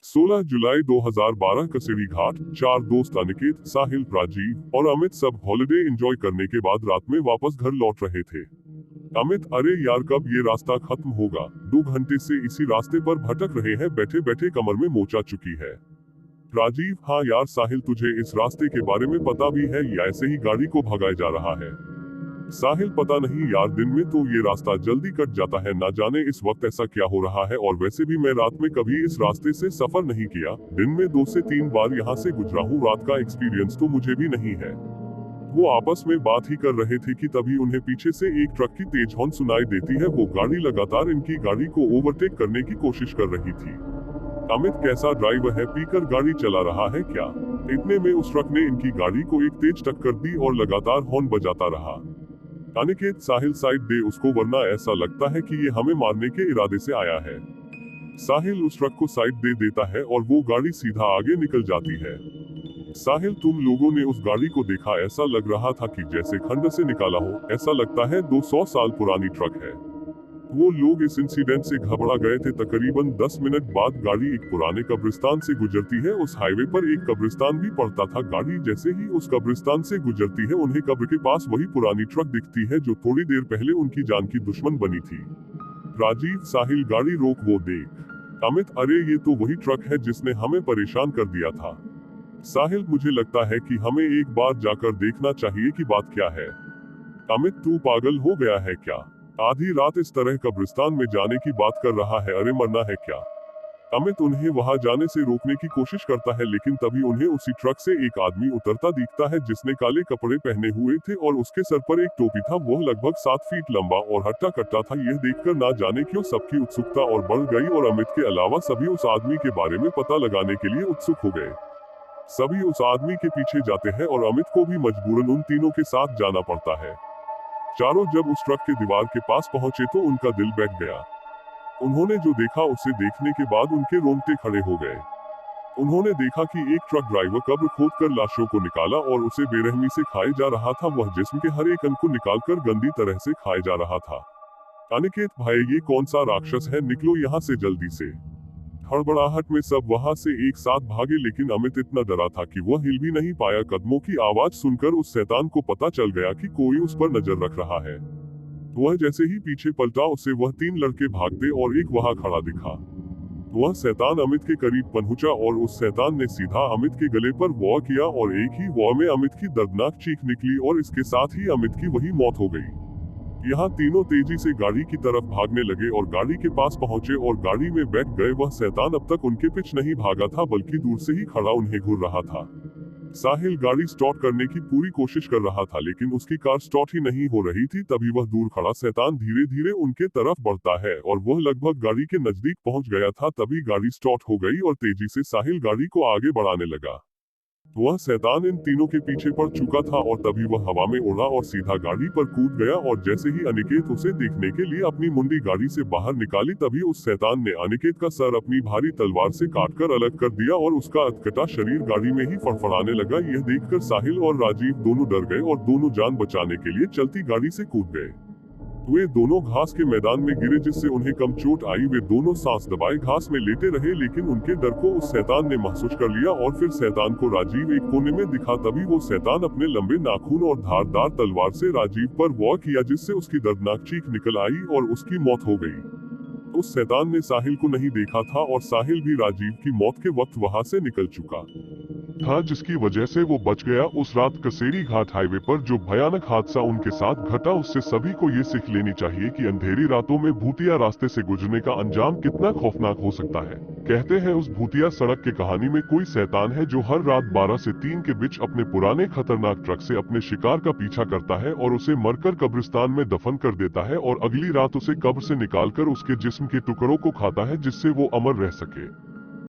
16 जुलाई 2012 कसेरी घाट। 4 दोस्त अनिकेत, साहिल, राजीव और अमित सब हॉलिडे एंजॉय करने के बाद रात में वापस घर लौट रहे थे। अमित, अरे यार कब ये रास्ता खत्म होगा, 2 घंटे से इसी रास्ते पर भटक रहे हैं, बैठे बैठे कमर में मोच आ चुकी है। राजीव, हाँ यार साहिल, तुझे इस रास्ते के बारे में पता भी है या ऐसे ही गाड़ी को भगाया जा रहा है? साहिल, पता नहीं यार, दिन में तो ये रास्ता जल्दी कट जाता है, ना जाने इस वक्त ऐसा क्या हो रहा है। और वैसे भी मैं रात में कभी इस रास्ते से सफर नहीं किया, दिन में 2 से 3 बार यहाँ से गुजरा हूँ, रात का एक्सपीरियंस तो मुझे भी नहीं है। वो आपस में बात ही कर रहे थे कि तभी उन्हें पीछे से एक ट्रक की तेज हॉर्न सुनाई देती है। वो गाड़ी लगातार इनकी गाड़ी को ओवरटेक करने की कोशिश कर रही थी। अमित, कैसा ड्राइवर है, पीकर गाड़ी चला रहा है क्या? इतने में उस ट्रक ने इनकी गाड़ी को एक तेज टक्कर दी और लगातार हॉर्न बजाता रहा। अनिकेत, साहिल साइड दे उसको, वरना ऐसा लगता है कि ये हमें मारने के इरादे से आया है। साहिल उस ट्रक को साइड दे देता है और वो गाड़ी सीधा आगे निकल जाती है। साहिल, तुम लोगों ने उस गाड़ी को देखा? ऐसा लग रहा था कि जैसे खंड से निकाला हो, ऐसा लगता है 200 साल पुरानी ट्रक है। वो लोग इस इंसिडेंट से घबरा गए थे। तकरीबन 10 मिनट बाद गाड़ी एक पुराने कब्रिस्तान से गुजरती है। उस हाईवे पर एक कब्रिस्तान भी पड़ता था। गाड़ी जैसे ही उस कब्रिस्तान से गुजरती है, उन्हें कब्र के पास वही पुरानी ट्रक दिखती है जो थोड़ी देर पहले उनकी जान की दुश्मन बनी थी। राजीव, साहिल, गाड़ी रोक, वो देख। अमित, अरे ये तो वही ट्रक है जिसने हमें परेशान कर दिया था। साहिल, मुझे लगता है कि हमें एक बार जाकर देखना चाहिए कि बात क्या है। अमित, तू पागल हो गया है क्या? आधी रात इस तरह कब्रिस्तान में जाने की बात कर रहा है? अरे मरना है क्या? अमित उन्हें वहां जाने से रोकने की कोशिश करता है, लेकिन तभी उन्हें उसी ट्रक से एक आदमी उतरता दिखता है जिसने काले कपड़े पहने हुए थे और उसके सर पर एक टोपी था। वह लगभग 7 फीट लंबा और हट्टा कट्टा था। यह देखकर ना जाने क्यों सबकी उत्सुकता और बढ़ गई और अमित के अलावा सभी उस आदमी के बारे में पता लगाने के लिए उत्सुक हो गए। सभी उस आदमी के पीछे जाते हैं और अमित को भी मजबूरन उन तीनों के साथ जाना पड़ता है। चारों जब उस ट्रक के दीवार के पास पहुंचे तो उनका दिल बैठ गया। उन्होंने जो देखा उसे देखने के बाद उनके रोंगटे खड़े हो गए। उन्होंने देखा कि एक ट्रक ड्राइवर कब्र खोदकर लाशों को निकाला और उसे बेरहमी से खाए जा रहा था। वह जिस्म के हर एक अंग को निकालकर गंदी तरह से खाए जा रहा था। अनिकेत भाई, ये कौन सा राक्षस है, निकलो यहाँ से जल्दी से। हड़बड़ाहट में सब वहां से एक साथ भागे, लेकिन अमित इतना डरा था कि वह हिल भी नहीं पाया। कदमों की आवाज सुनकर उस शैतान को पता चल गया कि कोई उस पर नजर रख रहा है। वह जैसे ही पीछे पलटा, उसे वह 3 लड़के भागते और एक वहां खड़ा दिखा। वह शैतान अमित के करीब पहुंचा और उस शैतान ने सीधा अमित के गले पर वार किया और एक ही वार में अमित की दर्दनाक चीख निकली और इसके साथ ही अमित की वही मौत हो गई। यहाँ तीनों तेजी से गाड़ी की तरफ भागने लगे और गाड़ी के पास पहुंचे और गाड़ी में बैठ गए। वह शैतान अब तक उनके पीछे नहीं भागा था, बल्कि दूर से ही खड़ा उन्हें घूर रहा था। साहिल गाड़ी स्टार्ट करने की पूरी कोशिश कर रहा था, लेकिन उसकी कार स्टार्ट ही नहीं हो रही थी। तभी वह दूर खड़ा शैतान धीरे धीरे उनके तरफ बढ़ता है और वह लगभग गाड़ी के नजदीक पहुंच गया था। तभी गाड़ी स्टार्ट हो गई और तेजी से साहिल गाड़ी को आगे बढ़ाने लगा। वह शैतान इन तीनों के पीछे पड़ चुका था और तभी वह हवा में उड़ा और सीधा गाड़ी पर कूद गया। और जैसे ही अनिकेत उसे देखने के लिए अपनी मुंडी गाड़ी से बाहर निकाली, तभी उस शैतान ने अनिकेत का सर अपनी भारी तलवार से काटकर अलग कर दिया और उसका अधकटा शरीर गाड़ी में ही फड़फड़ाने लगा। यह देखकर साहिल और राजीव दोनों डर गए और दोनों जान बचाने के लिए चलती गाड़ी से कूद गए। वे दोनों घास के मैदान में गिरे, जिससे उन्हें कम चोट आई। वे दोनों सांस दबाए घास में लेटे रहे, लेकिन उनके डर को उस शैतान ने महसूस कर लिया और फिर शैतान को राजीव एक कोने में दिखा। तभी वो शैतान अपने लंबे नाखून और धारदार तलवार से राजीव पर वार किया, जिससे उसकी दर्दनाक चीख निकल आई और उसकी मौत हो गई। उस शैतान ने साहिल को नहीं देखा था और साहिल भी राजीव की मौत के वक्त वहां से निकल चुका था, जिसकी वजह से वो बच गया। उस रात कसेरी घाट हाईवे पर जो भयानक हादसा उनके साथ घटा, उससे सभी को ये सीख लेनी चाहिए कि अंधेरी रातों में भूतिया रास्ते से गुजरने का अंजाम कितना खौफनाक हो सकता है। कहते हैं उस भूतिया सड़क की कहानी में कोई शैतान है जो हर रात 12 से 3 के बीच अपने पुराने खतरनाक ट्रक से अपने शिकार का पीछा करता है और उसे मरकर कब्रिस्तान में दफन कर देता है और अगली रात उसे कब्र से निकालकर उसके जिस्म के टुकड़ों को खाता है, जिससे वो अमर रह सके।